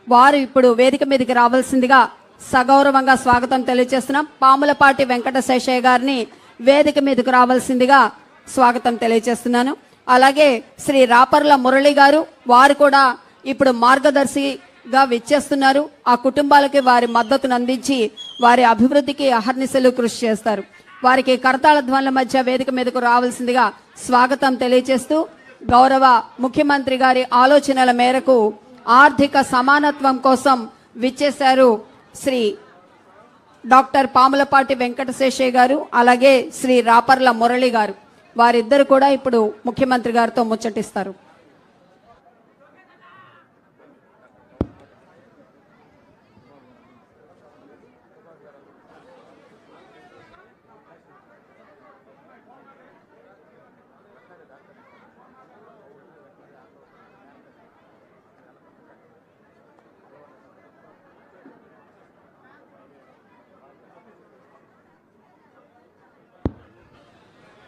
వారు ఇప్పుడు వేదిక మీదకి రావాల్సిందిగా సగౌరవంగా స్వాగతం తెలియజేస్తున్నాం. పాములపాటి వెంకట శేషయ్య గారిని వేదిక మీదకు రావాల్సిందిగా స్వాగతం తెలియజేస్తున్నాను. అలాగే శ్రీ రాపర్ల మురళి గారు, వారు కూడా ఇప్పుడు మార్గదర్శిగా విచ్చేస్తున్నారు. ఆ కుటుంబాలకి వారి మద్దతును అందించి వారి అభివృద్ధికి అహర్నిశలు కృషి చేస్తారు. వారికి కరతాళ ధ్వనుల మధ్య వేదిక మీదకు రావాల్సిందిగా స్వాగతం తెలియజేస్తూ, గౌరవ ముఖ్యమంత్రి గారి ఆలోచనల మేరకు ఆర్థిక సమానత్వం కోసం విచ్చేశారు శ్రీ డాక్టర్ పాములపాటి వెంకటశేషయ్య గారు, అలాగే శ్రీ రాపర్ల మురళి గారు. వారిద్దరు కూడా ఇప్పుడు ముఖ్యమంత్రి గారితో ముచ్చటిస్తారు.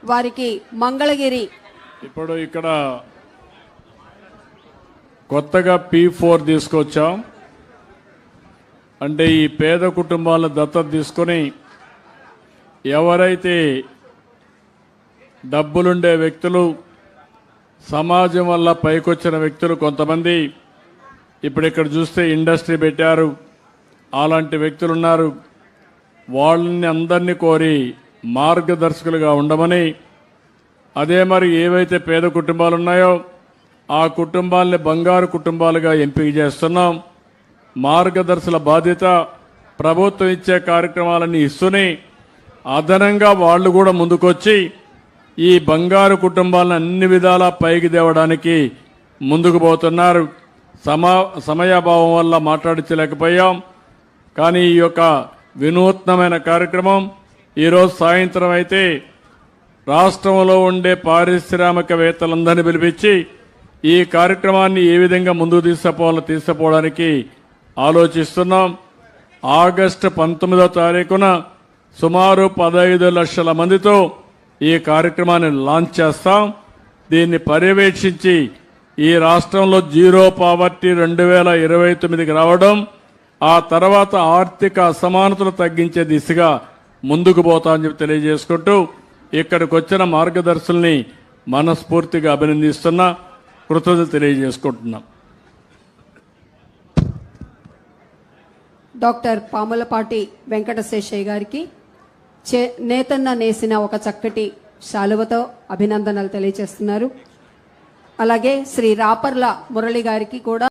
వారికి మంగళగిరి ఇప్పుడు ఇక్కడ కొత్తగా P4 తీసుకొచ్చాం. అంటే ఈ పేద కుటుంబాలను దత్తత తీసుకొని ఎవరైతే డబ్బులుండే వ్యక్తులు, సమాజం వల్ల పైకొచ్చిన వ్యక్తులు కొంతమంది ఇప్పుడు ఇక్కడ చూస్తే ఇండస్ట్రీ పెట్టారు, అలాంటి వ్యక్తులు ఉన్నారు. వాళ్ళని అందరినీ కోరి మార్గదర్శకులుగా ఉండమని, అదే మరి ఏవైతే పేద కుటుంబాలు ఉన్నాయో ఆ కుటుంబాలని బంగారు కుటుంబాలుగా ఎంపిక చేస్తున్నాం. మార్గదర్శుల బాధ్యత ప్రభుత్వం ఇచ్చే కార్యక్రమాలన్నీ ఇస్తూనే అదనంగా వాళ్ళు కూడా ముందుకొచ్చి ఈ బంగారు కుటుంబాలను అన్ని విధాలా పైకి తేవడానికి ముందుకు పోతున్నారు. సమయాభావం వల్ల మాట్లాడించలేకపోయాం. కానీ ఈ యొక్క వినూత్నమైన కార్యక్రమం ఈరోజు సాయంత్రం అయితే రాష్ట్రంలో ఉండే పారిశ్రామికవేత్తలందరినీ పిలిపించి ఈ కార్యక్రమాన్ని ఏ విధంగా ముందుకు తీసుకుపోవడానికి ఆలోచిస్తున్నాం. ఆగస్టు 19వ తారీఖున సుమారు 15 లక్షల మందితో ఈ కార్యక్రమాన్ని లాంచ్ చేస్తాం. దీన్ని పర్యవేక్షించి ఈ రాష్ట్రంలో జీరో పావర్టీ 2029కి రావడం, ఆ తర్వాత ఆర్థిక అసమానతలు తగ్గించే దిశగా ముందుకు పోతామని చెప్పి తెలియజేసుకుంటూ ఇక్కడికి వచ్చిన మార్గదర్శుల్ని మనస్ఫూర్తిగా అభినందిస్తున్నా, కృతజ్ఞతలు తెలియజేసుకుంటున్నాం. డాక్టర్ పాములపాటి వెంకటశేషయ్య గారికి నేతన్న నేసిన ఒక చక్కటి శాలువతో అభినందనలు తెలియజేస్తున్నారు. అలాగే శ్రీ రాపర్ల మురళి గారికి కూడా